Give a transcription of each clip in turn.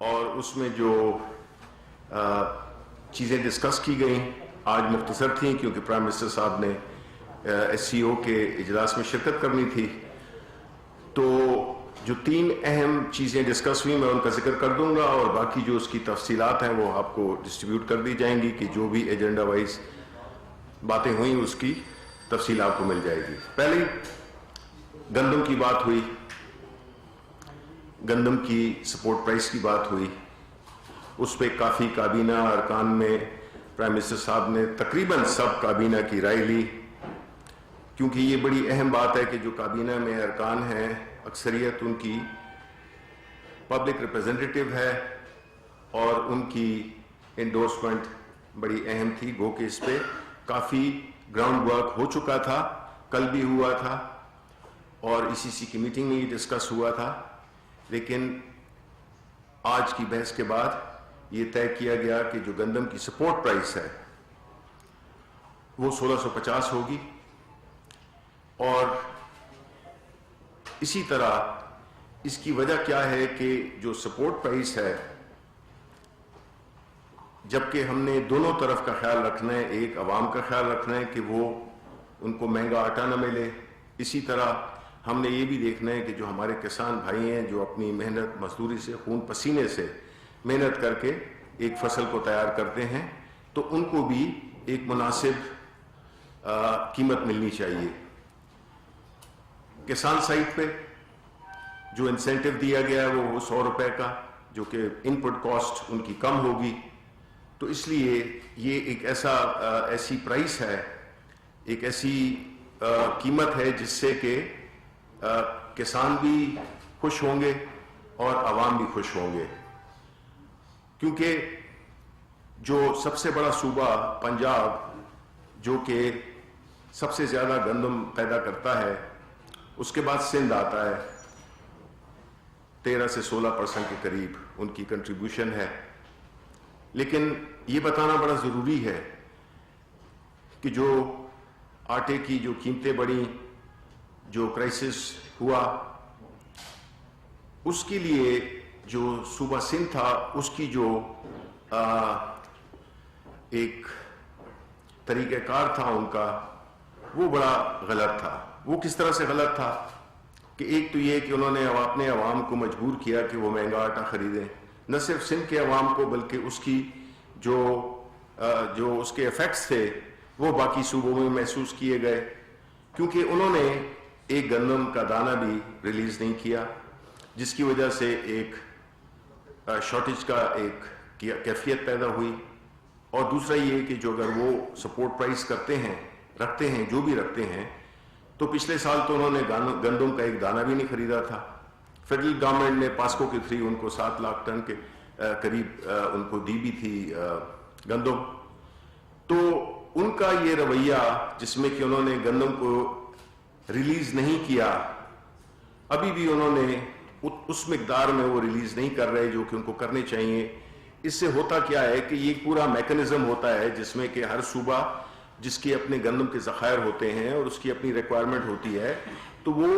اور اس میں جو چیزیں ڈسکس کی گئیں آج مختصر تھیں کیونکہ پرائم منسٹر صاحب نے ایس سی او کے اجلاس میں شرکت کرنی تھی. تو جو 3 اہم چیزیں ڈسکس ہوئی میں ان کا ذکر کر دوں گا اور باقی جو اس کی تفصیلات ہیں وہ آپ کو ڈسٹریبیوٹ کر دی جائیں گی کہ جو بھی ایجنڈا وائز باتیں ہوئیں اس کی تفصیل آپ کو مل جائے گی. پہلے گندم کی بات ہوئی, گندم کی سپورٹ پرائس کی بات ہوئی. اس پہ کافی کابینہ ارکان میں پرائم منسٹر صاحب نے تقریباً سب کابینہ کی رائے لی, کیونکہ یہ بڑی اہم بات ہے کہ جو کابینہ میں ارکان ہیں اکثریت ان کی پبلک ریپریزنٹیٹیو ہے اور ان کی انڈورسمنٹ بڑی اہم تھی. گو کہ اس پہ کافی گراؤنڈ ورک ہو چکا تھا, کل بھی ہوا تھا اور ای سی سی کی میٹنگ میں یہ ڈسکس ہوا تھا, لیکن آج کی بحث کے بعد یہ طے کیا گیا کہ جو گندم کی سپورٹ پرائس ہے وہ 1650 ہوگی. اور اسی طرح اس کی وجہ کیا ہے کہ جو سپورٹ پرائس ہے, جبکہ ہم نے دونوں طرف کا خیال رکھنا ہے, ایک عوام کا خیال رکھنا ہے کہ وہ ان کو مہنگا آٹا نہ ملے, اسی طرح ہم نے یہ بھی دیکھنا ہے کہ جو ہمارے کسان بھائی ہیں جو اپنی محنت مزدوری سے خون پسینے سے محنت کر کے ایک فصل کو تیار کرتے ہیں تو ان کو بھی ایک مناسب قیمت ملنی چاہیے. کسان سائٹ پہ جو انسینٹیو دیا گیا ہے وہ 100 روپے کا, جو کہ ان پٹ کاسٹ ان کی کم ہوگی. تو اس لیے یہ ایک ایسی پرائس ہے, ایک ایسی قیمت ہے جس سے کہ کسان بھی خوش ہوں گے اور عوام بھی خوش ہوں گے. کیونکہ جو سب سے بڑا صوبہ پنجاب جو کہ سب سے زیادہ گندم پیدا کرتا ہے, اس کے بعد سندھ آتا ہے, 13 سے 16% کے قریب ان کی کنٹریبیوشن ہے. لیکن یہ بتانا بڑا ضروری ہے کہ جو آٹے کی جو قیمتیں بڑھیں, جو کرائسس ہوا, اس کے لیے جو صوبہ سندھ تھا اس کی جو ایک طریقہ کار تھا ان کا وہ بڑا غلط تھا. وہ کس طرح سے غلط تھا کہ ایک تو یہ کہ انہوں نے اپنے عوام کو مجبور کیا کہ وہ مہنگا آٹا خریدیں, نہ صرف سندھ کے عوام کو بلکہ اس کی جو اس کے ایفیکٹس تھے وہ باقی صوبوں میں محسوس کیے گئے, کیونکہ انہوں نے ایک گندم کا دانہ بھی ریلیز نہیں کیا, جس کی وجہ سے ایک شارٹیج کا ایک کیفیت پیدا ہوئی. اور دوسرا یہ کہ جو اگر وہ سپورٹ پرائس رکھتے ہیں جو بھی رکھتے ہیں, تو پچھلے سال تو انہوں نے گندم کا ایک دانہ بھی نہیں خریدا تھا. فیڈرل گورنمنٹ نے پاسکو کے تھری ان کو 7 لاکھ ٹن کے قریب ان کو دی بھی تھی گندم. تو ان کا یہ رویہ جس میں کہ انہوں نے گندم کو ریلیز نہیں کیا, ابھی بھی انہوں نے اس مقدار میں وہ ریلیز نہیں کر رہے جو کہ ان کو کرنے چاہیے. اس سے ہوتا کیا ہے کہ یہ پورا میکنزم ہوتا ہے جس میں کہ ہر صوبہ جس کے اپنے گندم کے ذخائر ہوتے ہیں اور اس کی اپنی ریکوائرمنٹ ہوتی ہے تو وہ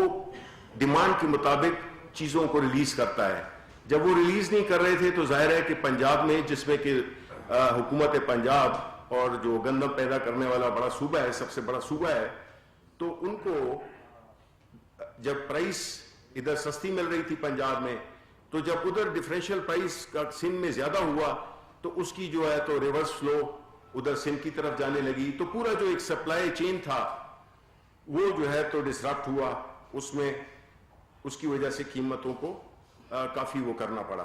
ڈیمانڈ کے مطابق چیزوں کو ریلیز کرتا ہے. جب وہ ریلیز نہیں کر رہے تھے تو ظاہر ہے کہ پنجاب میں جس میں کہ حکومت پنجاب اور جو گندم پیدا کرنے والا بڑا صوبہ ہے, سب سے بڑا صوبہ ہے, تو ان کو جب پرائس ادھر سستی مل رہی تھی پنجاب میں, تو جب ادھر ڈیفرینشیل پرائس کا سندھ میں زیادہ ہوا تو اس کی جو ہے تو ریورس فلو ادھر سندھ کی طرف جانے لگی. تو پورا جو ایک سپلائی چین تھا وہ جو ہے تو ڈسرپٹ ہوا, اس میں اس کی وجہ سے قیمتوں کو کافی وہ کرنا پڑا.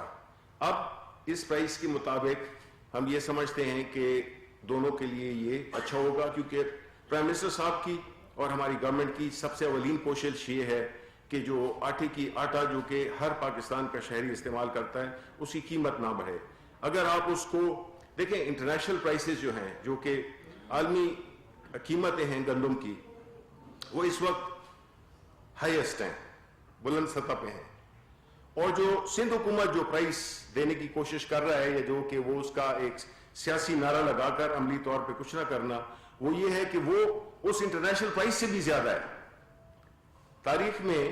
اب اس پرائس کے مطابق ہم یہ سمجھتے ہیں کہ دونوں کے لیے یہ اچھا ہوگا, کیونکہ پرائم منسٹر صاحب کی اور ہماری گورنمنٹ کی سب سے اولین کوشش یہ ہے کہ جو آٹا جو کہ ہر پاکستان کا شہری استعمال کرتا ہے اس کی قیمت نہ بڑھے. اگر آپ اس کو دیکھیں, انٹرنیشنل پرائسز جو ہیں جو کہ عالمی قیمتیں ہیں گندم کی, وہ اس وقت ہائیسٹ ہیں, بلند سطح پہ ہیں. اور جو سندھ حکومت جو پرائس دینے کی کوشش کر رہا ہے, یا جو کہ وہ اس کا ایک سیاسی نعرہ لگا کر عملی طور پہ کچھ نہ کرنا, وہ یہ ہے کہ وہ اس انٹرنیشنل پرائس سے بھی زیادہ ہے. تاریخ میں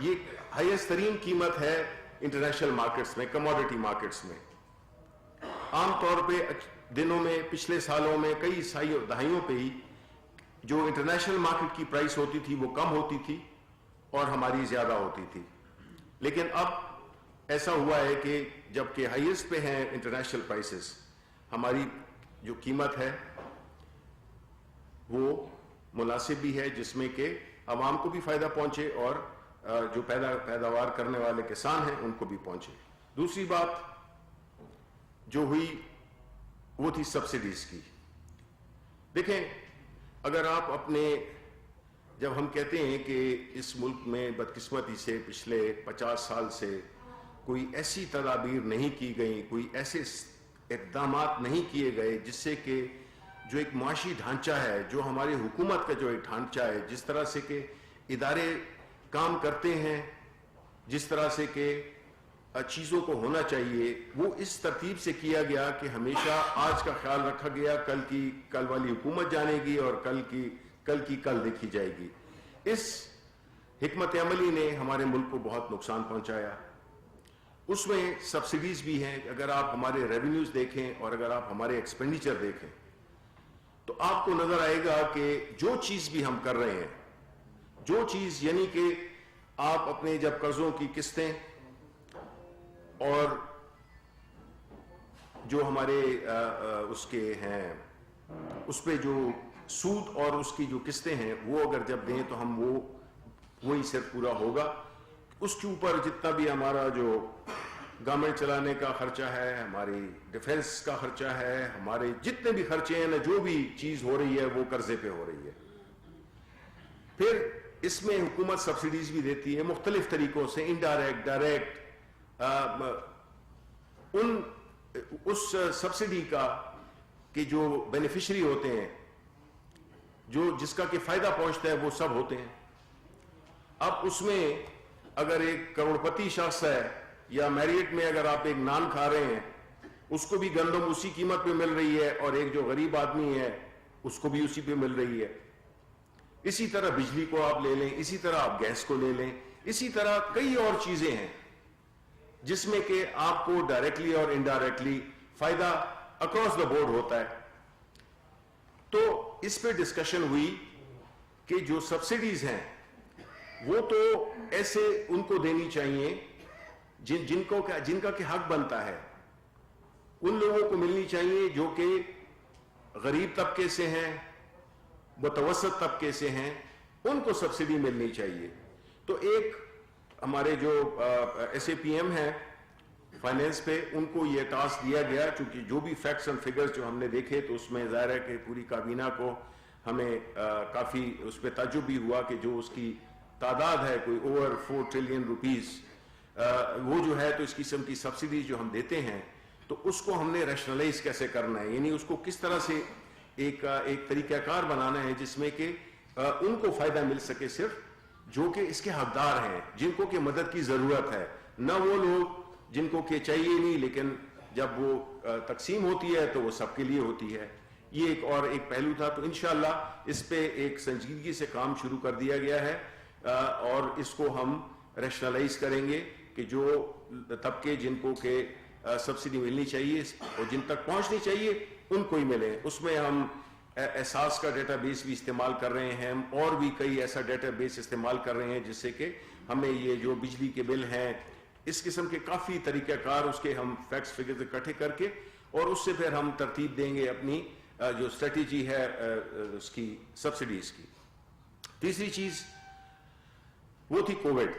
یہ ہائیسٹ ترین قیمت ہے انٹرنیشنل مارکیٹس میں, کموڈٹی مارکیٹس میں. عام طور پہ دنوں میں, پچھلے سالوں میں, کئی دہائیوں پہ ہی جو انٹرنیشنل مارکیٹ کی پرائس ہوتی تھی وہ کم ہوتی تھی اور ہماری زیادہ ہوتی تھی. لیکن اب ایسا ہوا ہے کہ جب کہ ہائیسٹ پہ ہیں انٹرنیشنل پرائسز, ہماری جو قیمت ہے وہ مناسب بھی ہے, جس میں کہ عوام کو بھی فائدہ پہنچے اور جو پیداوار کرنے والے کسان ہیں ان کو بھی پہنچے. دوسری بات جو ہوئی وہ تھی سبسڈیز کی. دیکھیں, اگر آپ اپنے, جب ہم کہتے ہیں کہ اس ملک میں بدقسمتی سے پچھلے 50 سال سے کوئی ایسی تدابیر نہیں کی گئی, کوئی ایسے اقدامات نہیں کیے گئے جس سے کہ جو ایک معاشی ڈھانچہ ہے, جو ہماری حکومت کا جو ایک ڈھانچہ ہے, جس طرح سے کہ ادارے کام کرتے ہیں, جس طرح سے کہ چیزوں کو ہونا چاہیے, وہ اس ترتیب سے کیا گیا کہ ہمیشہ آج کا خیال رکھا گیا, کل والی حکومت جانے گی اور کل دیکھی جائے گی. اس حکمت عملی نے ہمارے ملک کو بہت نقصان پہنچایا. اس میں سبسڈیز بھی ہیں. اگر آپ ہمارے ریونیوز دیکھیں اور اگر آپ ہمارے ایکسپینڈیچر دیکھیں تو آپ کو نظر آئے گا کہ جو چیز بھی ہم کر رہے ہیں, جو چیز یعنی کہ آپ اپنے جب قرضوں کی قسطیں اور جو ہمارے اس کے ہیں اس پہ جو سود اور اس کی جو قسطیں ہیں وہ اگر جب دیں تو ہم وہی صرف پورا ہوگا. اس کے اوپر جتنا بھی ہمارا جو گورنمنٹ چلانے کا خرچہ ہے, ہماری ڈیفنس کا خرچہ ہے, ہمارے جتنے بھی خرچے ہیں نا, جو بھی چیز ہو رہی ہے وہ قرضے پہ ہو رہی ہے. پھر اس میں حکومت سبسڈیز بھی دیتی ہے مختلف طریقوں سے, انڈائریکٹ, ڈائریکٹ. اس سبسڈی کا کہ جو بینیفیشری ہوتے ہیں, جس کا کہ فائدہ پہنچتا ہے, وہ سب ہوتے ہیں. اب اس میں اگر ایک کروڑپتی شخص ہے یا میریٹ میں اگر آپ ایک نان کھا رہے ہیں, اس کو بھی گندم اسی قیمت پہ مل رہی ہے, اور ایک جو غریب آدمی ہے اس کو بھی اسی پہ مل رہی ہے. اسی طرح بجلی کو آپ لے لیں, اسی طرح آپ گیس کو لے لیں, اسی طرح کئی اور چیزیں ہیں جس میں کہ آپ کو ڈائریکٹلی اور انڈائریکٹلی فائدہ اکراس دا بورڈ ہوتا ہے. تو اس پہ ڈسکشن ہوئی کہ جو سبسڈیز ہیں وہ تو ایسے ان کو دینی چاہیے جن کا کہ حق بنتا ہے, ان لوگوں کو ملنی چاہیے جو کہ غریب طبقے سے ہیں, متوسط طبقے سے ہیں, ان کو سبسڈی ملنی چاہیے. تو ایک ہمارے جو ایس اے پی ایم ہیں فائنینس پہ, ان کو یہ ٹاسک دیا گیا, چونکہ جو بھی فیکٹس اینڈ فگرز جو ہم نے دیکھے تو اس میں ظاہر ہے کہ پوری کابینہ کو ہمیں کافی اس پہ تعجب بھی ہوا کہ جو اس کی تعداد ہے کوئی اوور 4 ٹریلین روپیز, وہ جو ہے تو اس قسم کی سبسڈیز جو ہم دیتے ہیں تو اس کو ہم نے ریشنلائز کیسے کرنا ہے, یعنی اس کو کس طرح سے ایک طریقہ کار بنانا ہے جس میں کہ ان کو فائدہ مل سکے صرف جو کہ اس کے حقدار ہیں, جن کو کہ مدد کی ضرورت ہے, نہ وہ لوگ جن کو کہ چاہیے نہیں لیکن جب وہ تقسیم ہوتی ہے تو وہ سب کے لیے ہوتی ہے. یہ ایک پہلو تھا. تو انشاءاللہ اس پہ ایک سنجیدگی سے کام شروع کر دیا گیا ہے اور اس کو ہم ریشنلائز کریں گے کہ جو طبقے جن کو کہ سبسڈی ملنی چاہیے اور جن تک پہنچنی چاہیے ان کو ہی ملے. اس میں ہم احساس کا ڈیٹا بیس بھی استعمال کر رہے ہیں, اور بھی کئی ایسا ڈیٹا بیس استعمال کر رہے ہیں جس سے کہ ہمیں یہ جو بجلی کے بل ہیں, اس قسم کے کافی طریقہ کار اس کے ہم فیکٹس فگرز اکٹھے کر کے اور اس سے پھر ہم ترتیب دیں گے اپنی جو اسٹریٹجی ہے اس کی سبسڈیز کی. تیسری چیز وہ تھی کووڈ.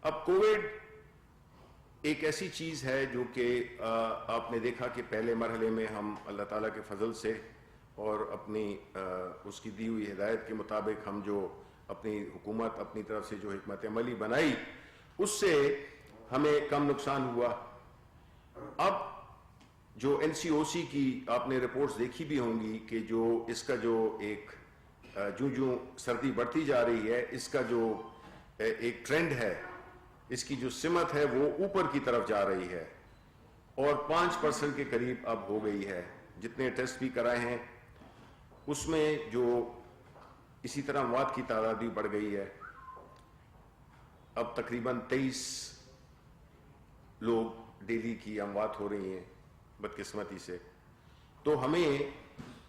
اب کووڈ ایک ایسی چیز ہے جو کہ آپ نے دیکھا کہ پہلے مرحلے میں ہم اللہ تعالیٰ کے فضل سے اور اپنی اس کی دی ہوئی ہدایت کے مطابق ہم جو اپنی حکومت اپنی طرف سے جو حکمت عملی بنائی اس سے ہمیں کم نقصان ہوا. اب جو این سی او سی کی آپ نے رپورٹس دیکھی بھی ہوں گی کہ جو اس کا جو ایک جو سردی بڑھتی جا رہی ہے, اس کا جو ایک ٹرینڈ ہے, اس کی جو سمت ہے وہ اوپر کی طرف جا رہی ہے اور 5% کے قریب اب ہو گئی ہے. جتنے ٹیسٹ بھی کرائے ہیں اس میں جو اسی طرح موت کی تعداد بھی بڑھ گئی ہے. اب تقریباً لوگ ڈیلی کی اموات ہو رہی ہیں بدقسمتی سے. تو ہمیں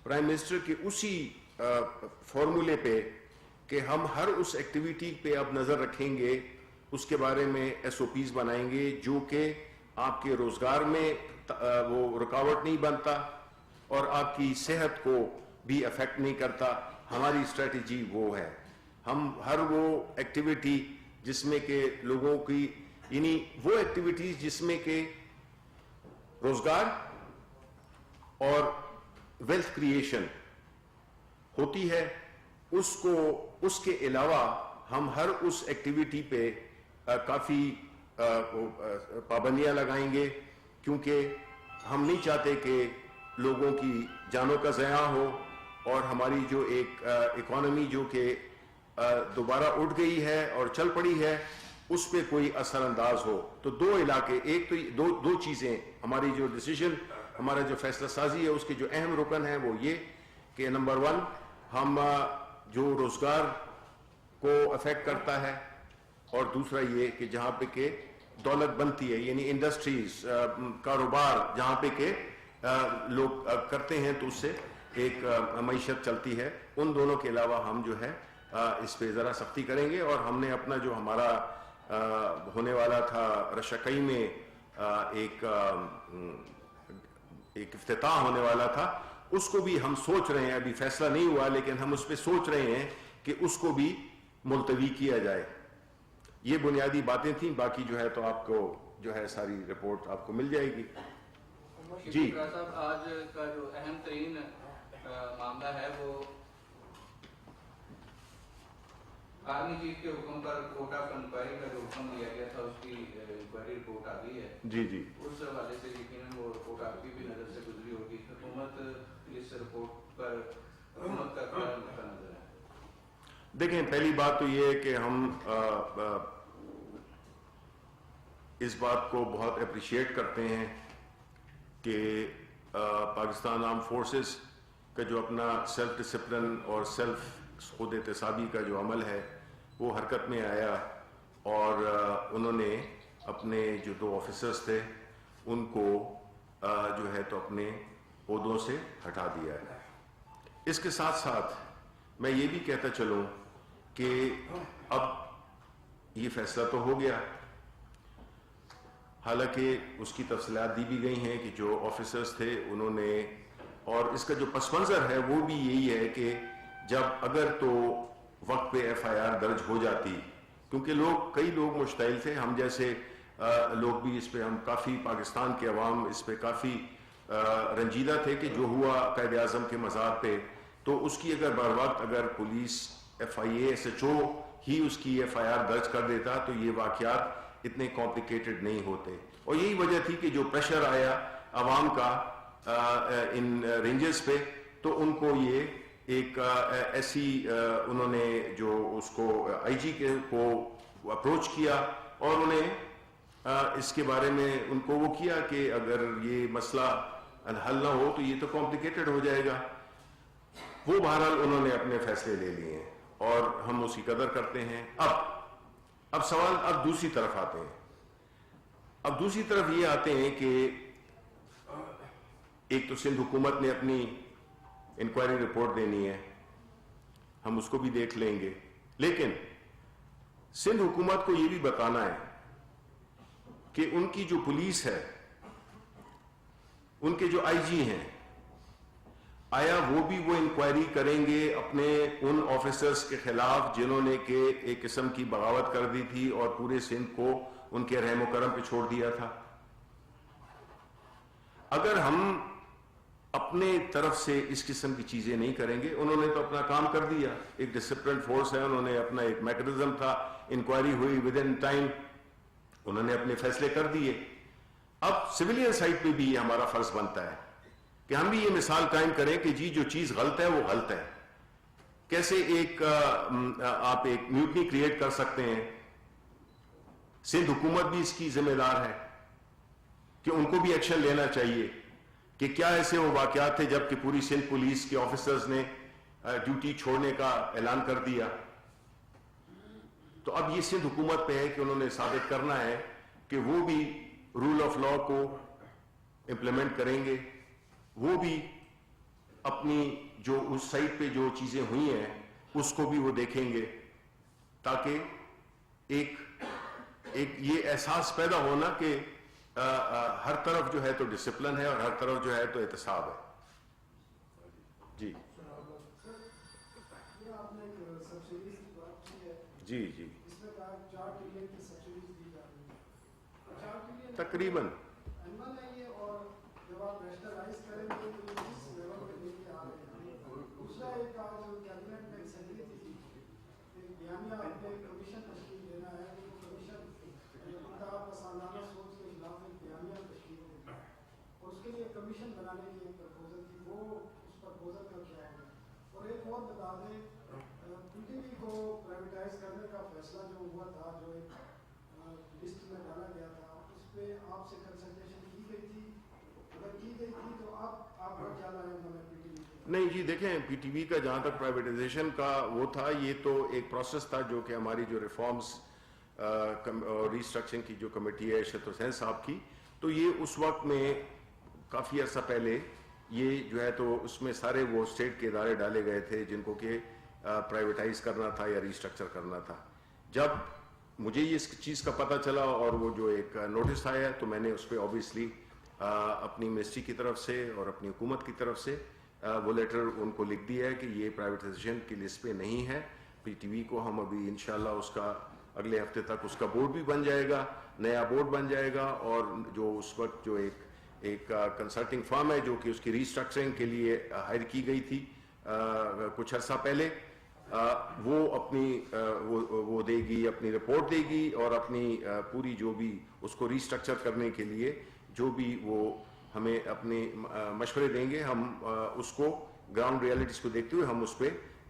پرائم منسٹر کے اسی فارمولے پہ کہ ہم ہر اس ایکٹیویٹی پہ اب نظر رکھیں گے, اس کے بارے میں ایس او پیز بنائیں گے جو کہ آپ کے روزگار میں وہ رکاوٹ نہیں بنتا اور آپ کی صحت کو بھی افیکٹ نہیں کرتا. ہماری اسٹریٹجی وہ ہے, ہم ہر وہ ایکٹیویٹی جس میں کہ لوگوں کی, یعنی وہ ایکٹیویٹیز جس میں کہ روزگار اور ویلتھ کریشن ہوتی ہے, اس کے علاوہ ہم ہر اس ایکٹیویٹی پہ کافی پابندیاں لگائیں گے, کیونکہ ہم نہیں چاہتے کہ لوگوں کی جانوں کا ضیاع ہو اور ہماری جو ایک اکانومی جو کہ دوبارہ اٹھ گئی ہے اور چل پڑی ہے اس پہ کوئی اثر انداز ہو. تو دو علاقے, ایک تو دو چیزیں, ہماری جو ڈیسیژن, ہمارا جو فیصلہ سازی ہے اس کے جو اہم رکن ہیں وہ یہ کہ نمبر 1 ہم جو روزگار کو افیکٹ کرتا ہے, اور دوسرا یہ کہ جہاں پہ کہ دولت بنتی ہے, یعنی انڈسٹریز, کاروبار جہاں پہ کہ لوگ کرتے ہیں تو اس سے ایک معیشت چلتی ہے, ان دونوں کے علاوہ ہم جو ہے اس پہ ذرا سختی کریں گے. اور ہم نے اپنا جو ہمارا ہونے والا تھا رشکئی میں ایک افتتاح ہونے والا تھا, اس کو بھی ہم سوچ رہے ہیں, ابھی فیصلہ نہیں ہوا لیکن ہم اس پہ سوچ رہے ہیں کہ اس کو بھی ملتوی کیا جائے. یہ بنیادی باتیں تھیں, باقی جو ہے تو آپ کو جو ہے ساری رپورٹ آپ کو مل جائے گی. جی صاحب, آج کا جو اہم ترین معاملہ ہے وہ آرمی چیف کے حکم پر کوٹ آف انکوائری کا جو حکم دیا گیا تھا, اس کی انکوائری رپورٹ آ گئی ہے. جی جی, اس حوالے سے یقیناً وہ رپورٹ آپ کی بھی نظر سے گزری ہوگی. حکومت اس رپورٹ پر حکومت کا کیا نظر ہے؟ دیکھیں, پہلی بات تو یہ ہے کہ ہم اس بات کو بہت اپریشیٹ کرتے ہیں کہ پاکستان آرم فورسز کا جو اپنا سیلف ڈسپلن اور سیلف خود احتسابی کا جو عمل ہے وہ حرکت میں آیا, اور انہوں نے اپنے جو 2 آفیسرز تھے ان کو جو ہے تو اپنے عہدوں سے ہٹا دیا ہے. اس کے ساتھ ساتھ میں یہ بھی کہتا چلوں کہ اب یہ فیصلہ تو ہو گیا, حالانکہ اس کی تفصیلات دی بھی گئی ہیں کہ جو آفیسرز تھے انہوں نے, اور اس کا جو پس منظر ہے وہ بھی یہی ہے کہ جب اگر تو وقت پہ ایف آئی آر درج ہو جاتی, کیونکہ کئی لوگ مشتعل تھے, ہم جیسے لوگ بھی اس پہ, ہم کافی پاکستان کے عوام اس پہ کافی رنجیدہ تھے کہ جو ہوا قائد اعظم کے مزار پہ, تو اس کی اگر بر وقت اگر police F I A S H O ہی اس کی ایف آئی آر درج کر دیتا تو یہ واقعات اتنے کمپلیکیٹڈ نہیں ہوتے. اور یہی وجہ تھی کہ جو پریشر آیا عوام کا ان رینجز پہ, تو ان کو یہ ایک ایسی انہوں نے جو اس کو آئی جی کے کو اپروچ کیا اور انہیں اس کے بارے میں ان کو وہ کیا کہ اگر یہ مسئلہ حل نہ ہو تو یہ تو کمپلیکیٹڈ ہو جائے گا. وہ بہرحال انہوں نے اپنے فیصلے لے لیے ہیں اور ہم اس کی قدر کرتے ہیں. اب سوال اب دوسری طرف آتے ہیں. اب دوسری طرف یہ آتے ہیں کہ ایک تو سندھ حکومت نے اپنی انکوائری رپورٹ دینی ہے, ہم اس کو بھی دیکھ لیں گے, لیکن سندھ حکومت کو یہ بھی بتانا ہے کہ ان کی جو پولیس ہے, ان کے جو آئی جی ہیں, آیا وہ بھی وہ انکوائری کریں گے اپنے ان آفیسرز کے خلاف جنہوں نے کہ ایک قسم کی بغاوت کر دی تھی اور پورے سندھ کو ان کے رحم و کرم پہ چھوڑ دیا تھا. اگر ہم اپنے طرف سے اس قسم کی چیزیں نہیں کریں گے, انہوں نے تو اپنا کام کر دیا, ایک ڈسپلن فورس ہے, انہوں نے اپنا ایک میکنزم تھا, انکوائری ہوئی ود ان ٹائم, انہوں نے اپنے فیصلے کر دیے. اب سویلین سائٹ پہ بھی یہ ہمارا فرض بنتا ہے کہ ہم بھی یہ مثال قائم کریں کہ جی جو چیز غلط ہے وہ غلط ہے. کیسے ایک آپ ایک میوٹنی کریٹ کر سکتے ہیں, سندھ حکومت بھی اس کی ذمہ دار ہے کہ ان کو بھی ایکشن لینا چاہیے کہ کیا ایسے وہ واقعات تھے جب کہ پوری سندھ پولیس کے آفیسرز نے ڈیوٹی چھوڑنے کا اعلان کر دیا. تو اب یہ سندھ حکومت پہ ہے کہ انہوں نے ثابت کرنا ہے کہ وہ بھی رول آف لا کو امپلیمنٹ کریں گے، وہ بھی اپنی جو اس سائٹ پہ جو چیزیں ہوئی ہیں اس کو بھی وہ دیکھیں گے، تاکہ ایک یہ احساس پیدا ہونا کہ ہر طرف جو ہے تو ڈسپلن ہے اور ہر طرف جو ہے تو احتساب ہے. جی جی جی تقریباً کمیشن بنانے کی ایک پرپوزل تھی، وہ اس پرپوزل کا کیا ہے؟ اور ایک اور بتا دیں، پی ٹی وی کو پرائیویٹائز کرنے کا فیصلہ جو ہوا تھا، جو ایک لسٹ میں ڈالا گیا تھا، اس پہ آپ سے کنسلٹیشن کی گئی تھی؟ اگر کی گئی تھی تو آپ کا کیا رائے ہے پی ٹی وی؟ نہیں جی، دیکھیں پی ٹی وی کا جہاں تک پرائیویٹائزیشن کا وہ تھا، یہ تو ایک پروسیس تھا جو کہ ہماری جو ریفارمز اور ریسٹرکچرنگ کی جو کمیٹی ہے ارشد حسین صاحب کی، تو یہ اس وقت میں کافی عرصہ پہلے یہ جو ہے تو اس میں سارے وہ اسٹیٹ کے ادارے ڈالے گئے تھے جن کو کہ پرائیویٹائز کرنا تھا یا ریسٹرکچر کرنا تھا. جب مجھے یہ اس چیز کا پتہ چلا اور وہ جو ایک نوٹس آیا تو میں نے اس پہ اوبیسلی اپنی منسٹری کی طرف سے اور اپنی حکومت کی طرف سے وہ لیٹر ان کو لکھ دیا ہے کہ یہ پرائیویٹائزیشن کی لسٹ پہ نہیں ہے. پی ٹی وی کو ہم ابھی انشاءاللہ اس کا اگلے ہفتے تک اس کا بورڈ بھی بن جائے گا، نیا بورڈ بن جائے گا، اور جو اس وقت جو ایک کنسلٹنگ فرم ہے جو کہ اس کی ریسٹرکچرنگ کے لیے ہائر کی گئی تھی کچھ عرصہ پہلے، وہ اپنی وہ دے گی، اپنی رپورٹ دے گی اور اپنی پوری جو بھی اس کو ریسٹرکچر کرنے کے لیے جو بھی وہ ہمیں اپنے مشورے دیں گے، ہم اس کو گراؤنڈ ریالٹیز کو دیکھتے ہوئے ہم اس پہ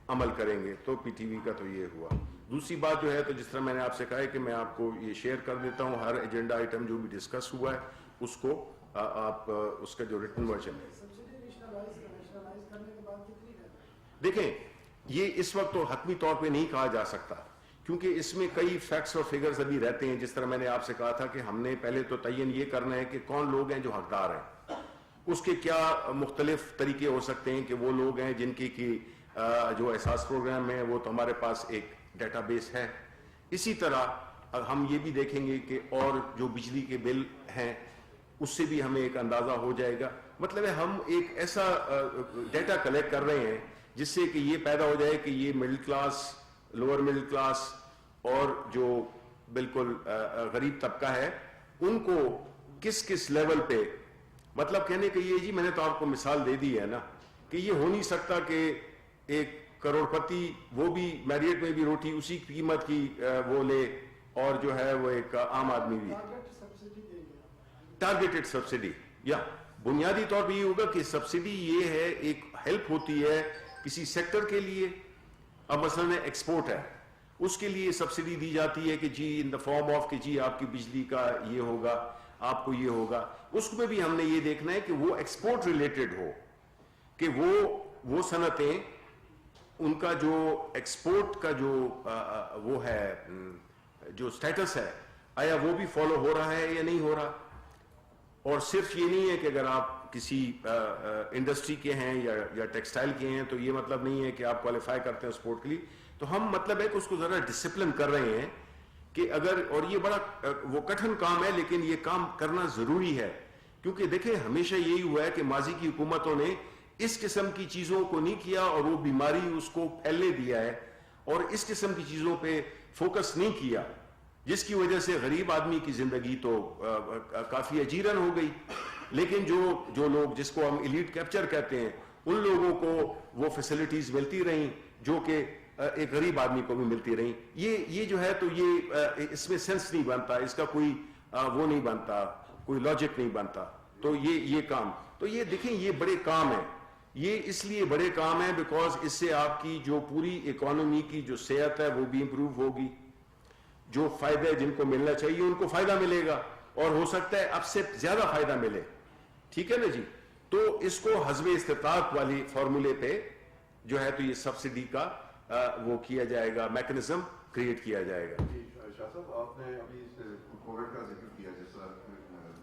عمل کریں گے. تو پی ٹی وی کا تو یہ ہوا. دوسری بات جو ہے تو جس طرح میں نے آپ سے کہا ہے کہ میں آپ کو یہ شیئر کر دیتا ہوں ہر ایجنڈا آئٹم جو بھی ڈسکس ہوا ہے اس کو آپ اس کا جو ریٹن ورژن ہے. دیکھیں یہ اس وقت تو حتمی طور پہ نہیں کہا جا سکتا کیونکہ اس میں کئی فیکٹس اور فگرز ابھی رہتے ہیں. جس طرح میں نے آپ سے کہا تھا کہ ہم نے پہلے تو تعین یہ کرنا ہے کہ کون لوگ ہیں جو حقدار ہیں، اس کے کیا مختلف طریقے ہو سکتے ہیں کہ وہ لوگ ہیں جن کی جو احساس پروگرام ہے وہ تو ہمارے پاس ایک ڈیٹا بیس ہے. اسی طرح ہم یہ بھی دیکھیں گے کہ اور جو بجلی کے بل ہیں اس سے بھی ہمیں ایک اندازہ ہو جائے گا. مطلب ہے ہم ایک ایسا ڈیٹا کلیکٹ کر رہے ہیں جس سے کہ یہ پیدا ہو جائے کہ یہ middle class, lower middle class اور جو بالکل غریب طبقہ ہے ان کو کس کس لیول پہ، مطلب کہنے کہ یہ جی میں نے تو آپ کو مثال دے دی ہے نا کہ یہ ہو نہیں سکتا کہ ایک کروڑ پتی وہ بھی میریٹ میں بھی روٹی اسی قیمت کی وہ لے اور جو ہے وہ ایک عام آدمی بھی. ٹارگیٹڈ سبسڈی یا بنیادی طور پہ یہ ہوگا کہ سبسڈی یہ ہے ایک ہیلپ ہوتی ہے کسی سیکٹر کے لیے. اب مثلا ایکسپورٹ ہے اس کے لیے سبسڈی دی جاتی ہے کہ جی ان دا فارم آف کہ جی آپ کی بجلی کا یہ ہوگا، آپ کو یہ ہوگا. اس میں بھی ہم نے یہ دیکھنا ہے کہ وہ ایکسپورٹ ریلیٹڈ ہو، کہ وہ صنعتیں ان کا جو ایکسپورٹ کا جو وہ ہے جو سٹیٹس ہے آیا وہ بھی فالو ہو رہا ہے یا نہیں ہو رہا. اور صرف یہ نہیں ہے کہ اگر آپ کسی انڈسٹری کے ہیں یا ٹیکسٹائل کے ہیں تو یہ مطلب نہیں ہے کہ آپ کوالیفائی کرتے ہیں سپورٹ کے لیے. تو ہم مطلب ہے کہ اس کو ذرا ڈسپلن کر رہے ہیں کہ اگر، اور یہ بڑا وہ کٹھن کام ہے لیکن یہ کام کرنا ضروری ہے کیونکہ دیکھیں ہمیشہ یہی ہوا ہے کہ ماضی کی حکومتوں نے اس قسم کی چیزوں کو نہیں کیا اور وہ بیماری اس کو پھیلنے دیا ہے اور اس قسم کی چیزوں پہ فوکس نہیں کیا، جس کی وجہ سے غریب آدمی کی زندگی تو کافی اجیرن ہو گئی. لیکن جو لوگ جس کو ہم ایلیٹ کیپچر کہتے ہیں ان لوگوں کو وہ فیسلٹیز ملتی رہیں جو کہ ایک غریب آدمی کو بھی ملتی رہیں. یہ جو ہے تو یہ اس میں سینس نہیں بنتا، اس کا کوئی وہ نہیں بنتا، کوئی لاجک نہیں بنتا. تو یہ کام تو یہ دیکھیں یہ بڑے کام ہیں. یہ اس لیے بڑے کام ہیں بیکاز اس سے آپ کی جو پوری اکانومی کی جو صحت ہے وہ بھی امپروو ہوگی. جو فائدے جن کو ملنا چاہیے ان کو فائدہ ملے گا اور ہو سکتا ہے اب سے زیادہ فائدہ ملے. ٹھیک ہے نا جی. تو اس کو حسب استطاعت والی فارمولے پہ جو ہے تو یہ سبسڈی کا وہ کیا جائے گا، میکنزم کریٹ کیا جائے گا. شاہ صاحب آپ نے ابھی اس کووڈ کا ذکر کیا جس طرح